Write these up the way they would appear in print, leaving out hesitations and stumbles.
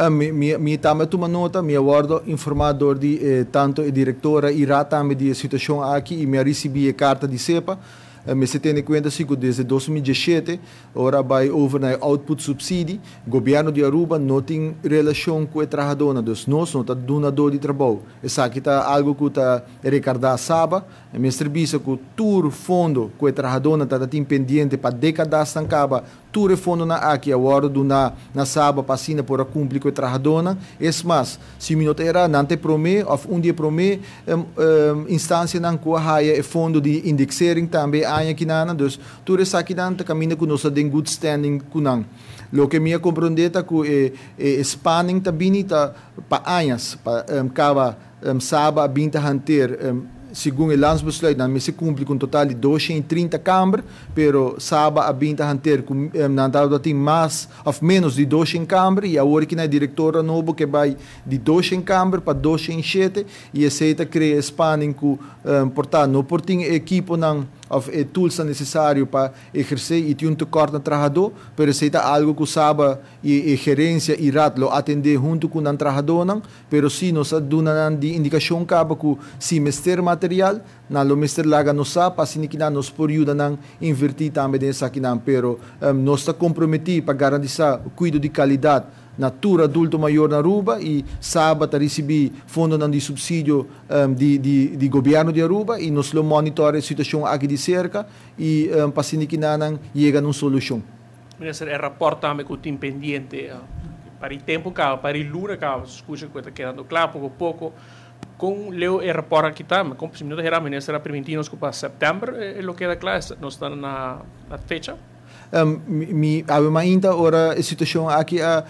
Mi também toma nota, me aguardo informador de tanto a diretora irá também de situação aqui e me recebi a carta de CEPA. Me se tem em conta que desde 2017, ora vai over na output subsídio, o governo de Aruba não tem relação com o trabalhador, então nós não estamos donador de trabalho. Isso aqui está algo que está recordado sábado, me serviço com todo fundo que o trabalhador está pendente para décadas tancava, todo fundo na aqui agora do na sábado para assinar para cumprir com o trabalhador. É mais, se me notar não te promete ou dia promete instância não que haja fundo de indexering também aqui nana, dus tudo isso aqui não caminha com nós em good standing com não. Lo que me compreendeta que spanning também tá para anos para cada sábado 20 hanter segundo o landsbesluit, não se cumpre com um total de 230 câmaras, pero sábado a 20 hanter não tem mais ou menos de 200 câmaras e agora que na diretora novo que vai de 200 câmaras para 207 e aceita criar spanning com portanto não por tem equipo não of tools necessários para exercer e tem corte no trabalhador, pero aceita algo que sabe e gerência irá lo atender junto com o trabalhador não, pero se nós damos de indicação caba que se mester material na lo mester laga no sa para assim que nós por ajuda não invertir também nessa aqui não, pero nós está comprometido para garantir o cuidado de qualidade natura adulto maior na Aruba e sábado receber fundo de subsídio de governo de Aruba e nós lo monitora a situação aqui de cerca e para assim que não chega a uma solução. Ministro, é rapport também que tem pendente para o tempo para o luna escuta que está quedando claro pouco a pouco com o rapport aqui também como se me não era ministro permitindo para setembro é o que queda claro nós estamos na fecha. Ainda ora a situação aqui a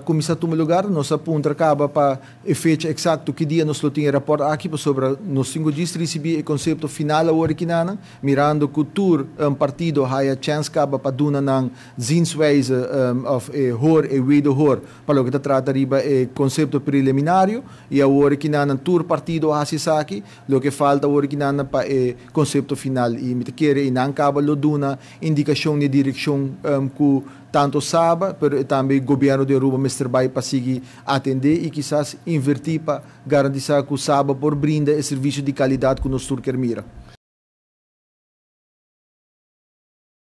comissão toma lugar, nós aponta acaba para a fecha exato que dia nós temos rapport aqui sobre nós temos de receber o conceito final a hora que nana, mirando que o partido há a chance acaba para dona não zinsweise of hor e wido hor para o que trata riba o conceito preliminario e a hora que nana tour partido há se aqui, o que falta a hora que nana para o conceito final e me quer e não acaba lo dona indicação de direção que tanto sabe, mas também o governo de Aruba vai para seguir atender e quizás invertir para garantir que o sabe por brinda o serviço de qualidade que nós queremos.